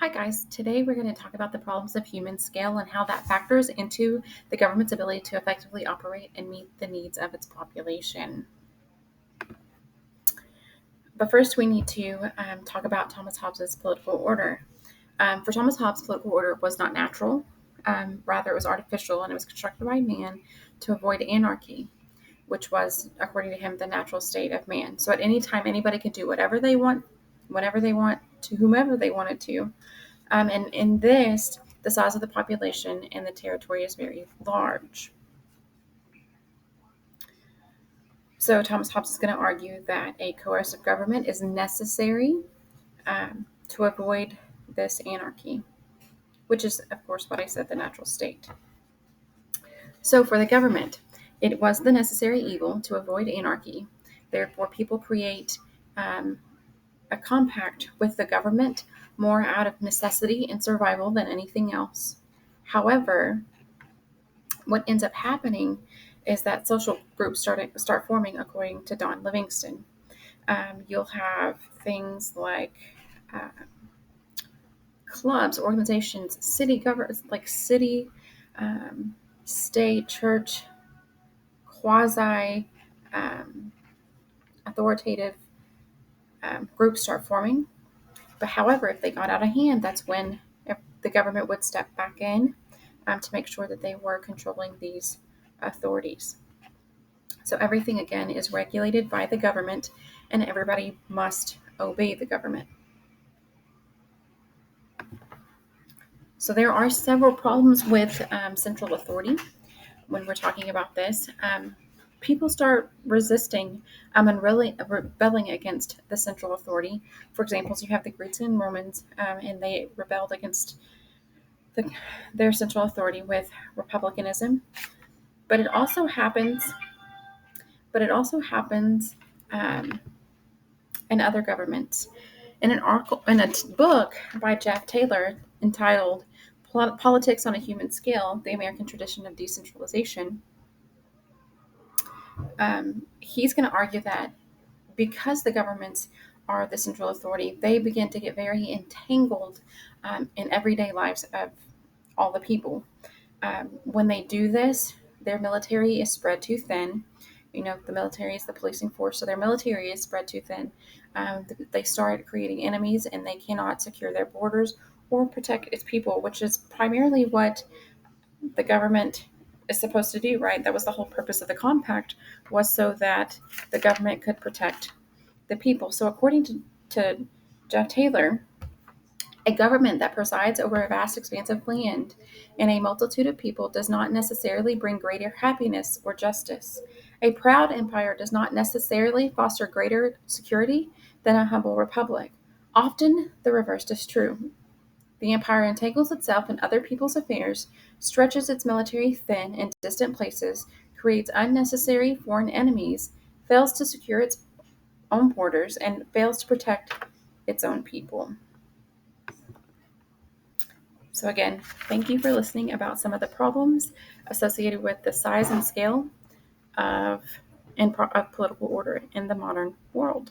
Hi guys, today we're going to talk about the problems of human scale and how that factors into the government's ability to effectively operate and meet the needs of its population. But first we need to talk about Thomas Hobbes' political order. For Thomas Hobbes, political order was not natural, rather it was artificial, and it was constructed by man to avoid anarchy, which was, according to him, the natural state of man. So at any time anybody could do whatever they want, whenever they want, to whomever they wanted to. And in this, the size of the population and the territory is very large. So Thomas Hobbes is going to argue that a coercive government is necessary to avoid this anarchy, which is, of course, what I said, the natural state. So for the government, it was the necessary evil to avoid anarchy. Therefore, people create a compact with the government more out of necessity and survival than anything else. However, what ends up happening is that social groups start forming, according to Don Livingston. You'll have things like clubs, organizations, city governments, like city, state, church, quasi authoritative groups start forming. But however, if they got out of hand, that's when the government would step back in to make sure that they were controlling these authorities. So everything, again, is regulated by the government, and everybody must obey the government. So there are several problems with central authority when we're talking about this. People start resisting and really rebelling against the central authority. For example, you have the Greeks and Romans, and they rebelled against their central authority with republicanism. But it also happens. In other governments. In a book by Jeff Taylor entitled "Politics on a Human Scale: The American Tradition of Decentralization," he's going to argue that because the governments are the central authority, they begin to get very entangled in everyday lives of all the people. When they do this, their military is spread too thin. The military is the policing force, so their military is spread too thin. They start creating enemies, and they cannot secure their borders or protect its people, which is primarily what the government is supposed to do, right? That was the whole purpose of the compact, was so that the government could protect the people. So according to Jeff Taylor, a government that presides over a vast expanse of land and a multitude of people does not necessarily bring greater happiness or justice. A proud empire does not necessarily foster greater security than a humble republic. Often the reverse is true. The empire entangles itself in other people's affairs, stretches its military thin in distant places, creates unnecessary foreign enemies, fails to secure its own borders, and fails to protect its own people. So again, thank you for listening about some of the problems associated with the size and scale of political order in the modern world.